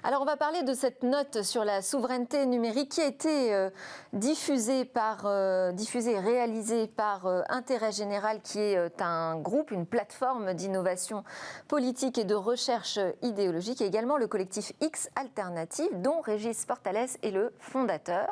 Alors, on va parler de cette note sur la souveraineté numérique qui a été diffusée et réalisée par Intérêt Général, qui est un groupe, une plateforme d'innovation politique et de recherche idéologique, et également le collectif X Alternative, dont Régis Portales est le fondateur.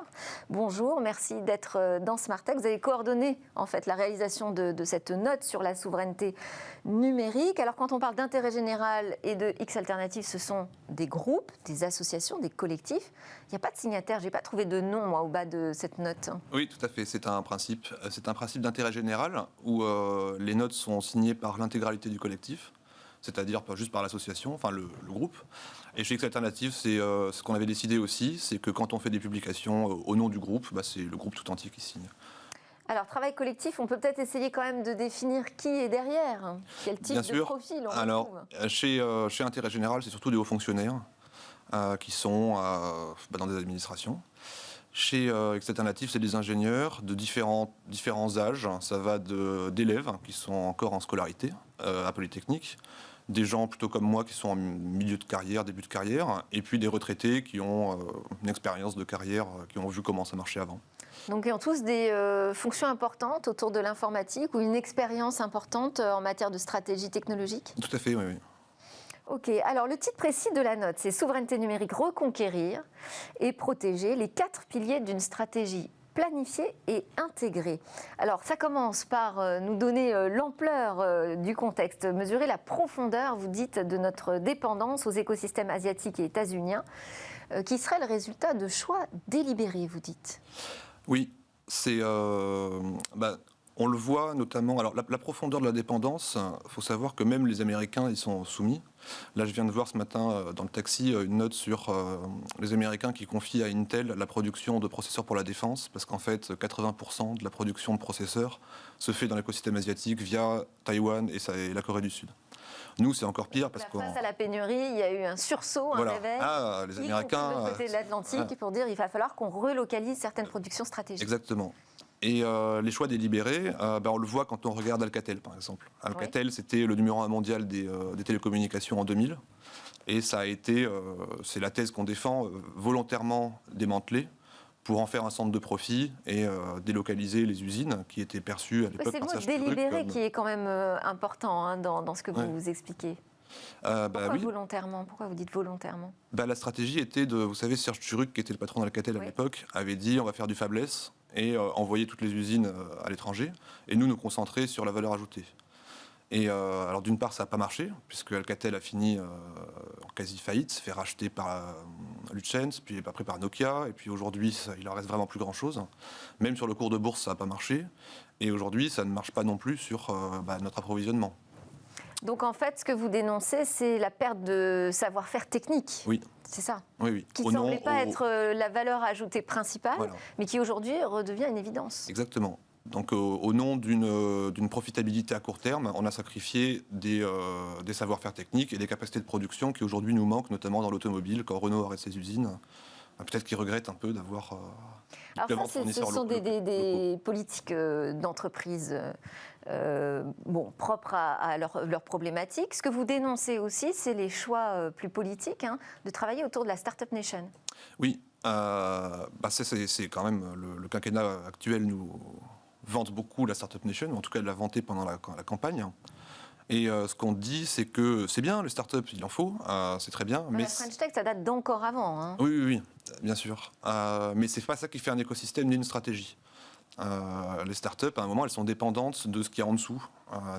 Bonjour, merci d'être dans Smart Tech. Vous avez coordonné en fait la réalisation de cette note sur la souveraineté numérique. Alors, quand on parle d'Intérêt Général et de X Alternative, ce sont des groupes, des associations, des collectifs. Il n'y a pas de signataire, je n'ai pas trouvé de nom, moi, au bas de cette note. Oui, tout à fait. C'est un principe d'intérêt général où les notes sont signées par l'intégralité du collectif, c'est-à-dire pas juste par l'association, enfin le groupe. Et chez X Alternative, c'est ce qu'on avait décidé aussi, c'est que quand on fait des publications au nom du groupe, c'est le groupe tout entier qui signe. Alors, travail collectif, on peut peut-être essayer quand même de définir qui est derrière. Quel type Bien de sûr. profil on Alors, retrouve. chez Intérêt Général, c'est surtout des hauts fonctionnaires qui sont dans des administrations. Chez X Alternative, c'est des ingénieurs de différents âges. Ça va d'élèves qui sont encore en scolarité à Polytechnique, des gens plutôt comme moi qui sont en milieu de carrière, début de carrière, et puis des retraités qui ont une expérience de carrière, qui ont vu comment ça marchait avant. Donc, ils ont tous des fonctions importantes autour de l'informatique ou une expérience importante en matière de stratégie technologique ? Tout à fait, oui. Ok, alors le titre précis de la note, c'est « Souveraineté numérique, reconquérir et protéger les 4 piliers d'une stratégie planifiée et intégrée ». Alors, ça commence par nous donner l'ampleur du contexte, mesurer la profondeur, vous dites, de notre dépendance aux écosystèmes asiatiques et états-uniens, qui serait le résultat de choix délibérés, vous dites. Oui, on le voit notamment. Alors, la profondeur de la dépendance, il faut savoir que même les Américains y sont soumis. Là, je viens de voir ce matin dans le taxi une note sur les Américains qui confient à Intel la production de processeurs pour la défense, parce qu'en fait, 80% de la production de processeurs se fait dans l'écosystème asiatique via Taïwan et la Corée du Sud. Nous, c'est encore pire parce que face à la pénurie, il y a eu un sursaut, un réveil. Les Américains, de côté de l'Atlantique, pour dire qu'il va falloir qu'on relocalise certaines productions stratégiques. Exactement. Et les choix délibérés, on le voit quand on regarde Alcatel, par exemple. Alcatel, c'était le numéro 1 mondial des télécommunications en 2000. Et ça a été, c'est la thèse qu'on défend, volontairement démantelée pour en faire un centre de profit et délocaliser les usines qui étaient perçues à l'époque par Serge Gainsbourg. C'est le mot délibéré qui est quand même important dans ce que vous expliquez. Pourquoi volontairement ? Pourquoi vous dites volontairement ? La stratégie était vous savez, Serge Turuk, qui était le patron d'Alcatel à l'époque, avait dit on va faire du fabless et envoyer toutes les usines à l'étranger et nous concentrer sur la valeur ajoutée. Et alors d'une part ça n'a pas marché, puisque Alcatel a fini en quasi faillite, s'est fait racheter par Lucent, puis après par Nokia, et puis aujourd'hui il en reste vraiment plus grand chose. Même sur le cours de bourse ça n'a pas marché, et aujourd'hui ça ne marche pas non plus sur notre approvisionnement. Donc en fait, ce que vous dénoncez, c'est la perte de savoir-faire technique. Oui. C'est ça. Oui. Qui ne semblait pas être la valeur ajoutée principale, mais qui aujourd'hui redevient une évidence. Exactement. Donc au nom d'une profitabilité à court terme, on a sacrifié des savoir-faire techniques et des capacités de production qui aujourd'hui nous manquent, notamment dans l'automobile, quand Renault arrête ses usines. Peut-être qu'ils regrettent un peu d'avoir... Alors ça, ce sont des politiques d'entreprise propres à leurs problématiques. Ce que vous dénoncez aussi, c'est les choix plus politiques de travailler autour de la Startup Nation. Oui, c'est quand même le quinquennat actuel nous vante beaucoup la Startup Nation, ou en tout cas elle l'a vanté pendant la campagne. Et ce qu'on dit, c'est que c'est bien, les startups, il en faut, c'est très bien. Mais la French Tech, ça date d'encore avant. Oui, bien sûr. Mais c'est pas ça qui fait un écosystème ni une stratégie. Les startups, à un moment, elles sont dépendantes de ce qu'il y a en dessous,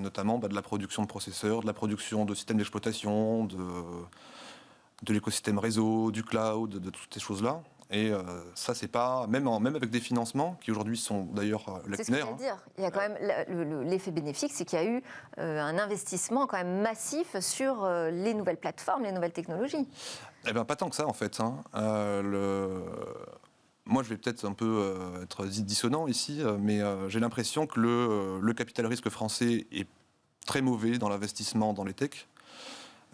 notamment de la production de processeurs, de la production de systèmes d'exploitation, de l'écosystème réseau, du cloud, de toutes ces choses-là. Et ça, c'est pas... Même avec des financements, qui aujourd'hui sont d'ailleurs lacunaires... C'est ce que je veux dire. Il y a quand même l'effet bénéfique, c'est qu'il y a eu un investissement quand même massif sur les nouvelles plateformes, les nouvelles technologies. Eh bien, pas tant que ça, en fait. Moi, je vais peut-être un peu être dissonant ici, mais j'ai l'impression que le capital risque français est très mauvais dans l'investissement dans les techs.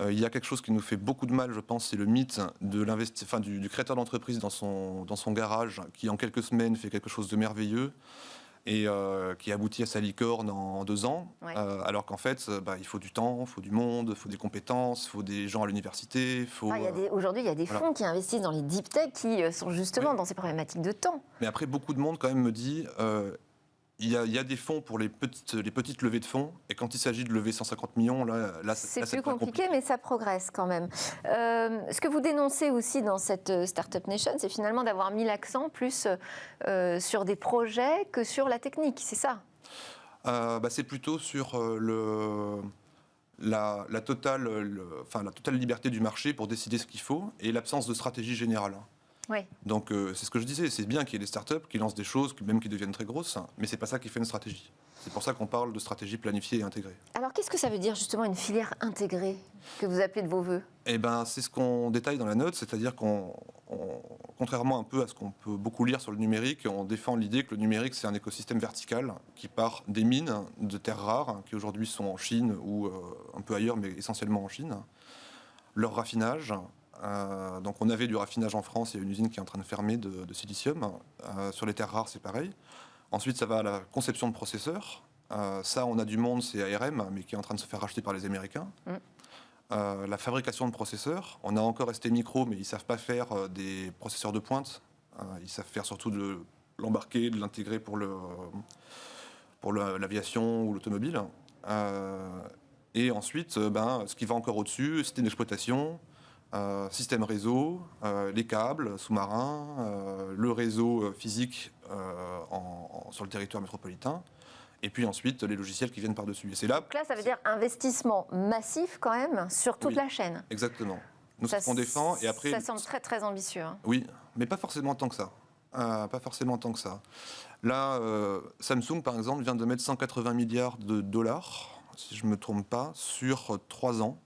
Il y a quelque chose qui nous fait beaucoup de mal, je pense, c'est le mythe du créateur d'entreprise dans son garage, qui en quelques semaines fait quelque chose de merveilleux et qui aboutit à sa licorne en 2 ans, Ouais. alors qu'en fait, il faut du temps, il faut du monde, il faut des compétences, il faut des gens à l'université. Aujourd'hui, il y a des voilà. fonds qui investissent dans les deep tech qui sont justement dans ces problématiques de temps. Mais après, beaucoup de monde quand même me dit, il y a des fonds pour les petites levées de fonds, et quand il s'agit de lever 150 millions, là C'est là, plus pas compliqué, mais ça progresse quand même. Ce que vous dénoncez aussi dans cette Startup Nation, c'est finalement d'avoir mis l'accent plus sur des projets que sur la technique, c'est ça? C'est plutôt sur la totale liberté du marché pour décider ce qu'il faut, et l'absence de stratégie générale. Oui. Donc c'est ce que je disais, c'est bien qu'il y ait des startups qui lancent des choses, même qui deviennent très grosses, mais c'est pas ça qui fait une stratégie. C'est pour ça qu'on parle de stratégie planifiée et intégrée. Alors qu'est-ce que ça veut dire justement une filière intégrée que vous appelez de vos voeux? C'est ce qu'on détaille dans la note, c'est-à-dire contrairement un peu à ce qu'on peut beaucoup lire sur le numérique, on défend l'idée que le numérique c'est un écosystème vertical qui part des mines de terres rares, qui aujourd'hui sont en Chine ou un peu ailleurs, mais essentiellement en Chine, leur raffinage. Donc on avait du raffinage en France, il y a une usine qui est en train de fermer de silicium. Sur les terres rares, c'est pareil. Ensuite, ça va à la conception de processeurs. Ça, on a du monde, c'est ARM, mais qui est en train de se faire racheter par les Américains. La fabrication de processeurs, on a encore STMicro, mais ils ne savent pas faire des processeurs de pointe. Ils savent faire surtout de l'embarquer, de l'intégrer pour l'aviation ou l'automobile. Et ensuite, ce qui va encore au-dessus, système d'exploitation, système réseau, les câbles sous-marins, le réseau physique sur le territoire métropolitain, et puis ensuite les logiciels qui viennent par-dessus. Et c'est là. Donc là, ça veut dire investissement massif quand même sur toute la chaîne. Exactement. Nous, c'est ce qu'on défend. Et après, ça semble très très ambitieux. Hein. Oui, mais pas forcément tant que ça. Pas forcément tant que ça. Là, Samsung, par exemple, vient de mettre 180 milliards de dollars, si je ne me trompe pas, sur 3 ans,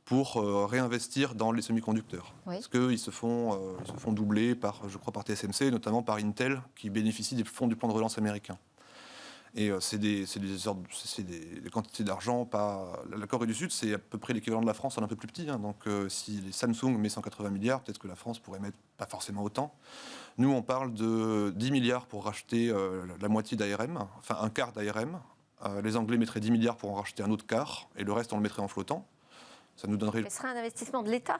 pour réinvestir dans les semi-conducteurs. Oui. Parce qu'ils se font doubler par TSMC, notamment par Intel, qui bénéficie des fonds du plan de relance américain. Et c'est des quantités d'argent, pas... La Corée du Sud, c'est à peu près l'équivalent de la France en un peu plus petit. Hein. Donc si les Samsung met 180 milliards, peut-être que la France pourrait mettre pas forcément autant. Nous, on parle de 10 milliards pour racheter la moitié d'ARM, enfin un quart d'ARM. Les Anglais mettraient 10 milliards pour en racheter un autre quart, et le reste, on le mettrait en flottant. Ça nous donnerait... Mais ce serait un investissement de l'État.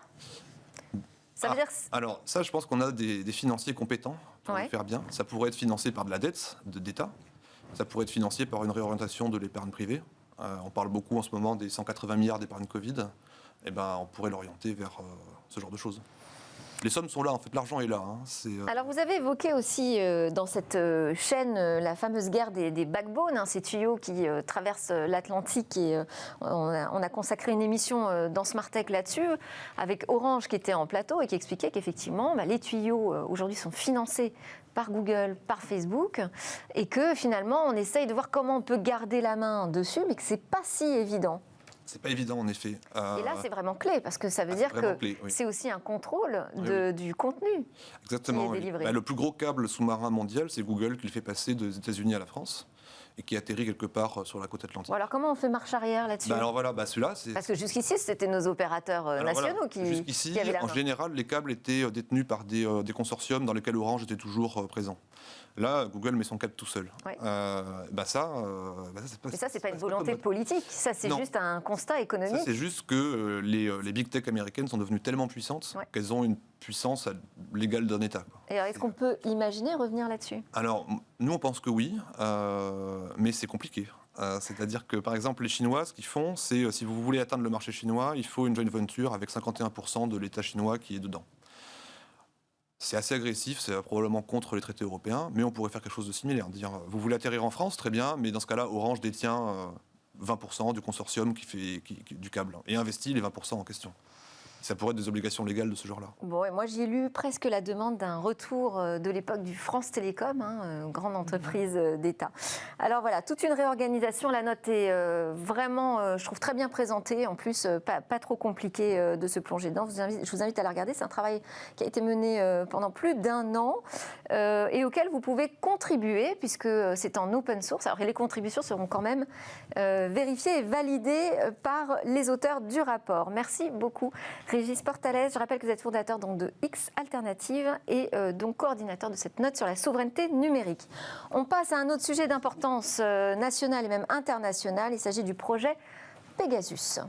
Ça veut dire... Alors, ça, je pense qu'on a des financiers compétents pour le faire bien. Ça pourrait être financé par de la dette d'État. Ça pourrait être financé par une réorientation de l'épargne privée. On parle beaucoup en ce moment des 180 milliards d'épargne Covid. On pourrait l'orienter vers ce genre de choses. Les sommes sont là, en fait, l'argent est là. Hein. Alors, vous avez évoqué aussi dans cette chaîne la fameuse guerre des backbones, hein, ces tuyaux qui traversent l'Atlantique. Et on a consacré une émission dans Smart Tech là-dessus, avec Orange qui était en plateau et qui expliquait qu'effectivement, les tuyaux aujourd'hui sont financés par Google, par Facebook, et que finalement, on essaye de voir comment on peut garder la main dessus, mais que ce n'est pas si évident. C'est pas évident, en effet. Et là, c'est vraiment clé, parce que ça veut dire que c'est aussi un contrôle du contenu. Exactement. Qui est délivré. Le plus gros câble sous-marin mondial, c'est Google qui le fait passer des États-Unis à la France et qui atterrit quelque part sur la côte atlantique. Bon, alors comment on fait marche arrière là-dessus? Celui-là, c'est... Parce que jusqu'ici, c'était nos opérateurs nationaux qui avaient la main. En général, les câbles étaient détenus par des consortiums dans lesquels Orange était toujours présent. Là, Google met son câble tout seul. Ouais. Mais ça, c'est pas une volonté politique. Ça, c'est juste un constat économique. Ça, c'est juste que les big tech américaines sont devenues tellement puissantes qu'elles ont une puissance légale d'un État. Quoi. Et alors, est-ce qu'on peut imaginer revenir là-dessus? Alors, nous, on pense que oui, mais c'est compliqué. C'est-à-dire que, par exemple, les Chinois, ce qu'ils font, c'est si vous voulez atteindre le marché chinois, il faut une joint venture avec 51% de l'État chinois qui est dedans. C'est assez agressif, c'est probablement contre les traités européens, mais on pourrait faire quelque chose de similaire. Dire, vous voulez atterrir en France, très bien, mais dans ce cas-là, Orange détient 20% du consortium qui fait du câble et investit les 20% en question. Ça pourrait être des obligations légales de ce genre-là. Bon, et moi, j'ai lu presque la demande d'un retour de l'époque du France Télécom, grande entreprise d'État. Alors voilà, toute une réorganisation. La note est vraiment, je trouve, très bien présentée. En plus, pas trop compliqué de se plonger dedans. Je vous invite à la regarder. C'est un travail qui a été mené pendant plus d'1 an et auquel vous pouvez contribuer puisque c'est en open source. Alors, les contributions seront quand même vérifiées et validées par les auteurs du rapport. Merci beaucoup. Régis Portales, je rappelle que vous êtes fondateur donc, de X Alternative et donc coordinateur de cette note sur la souveraineté numérique. On passe à un autre sujet d'importance nationale et même internationale. Il s'agit du projet Pegasus.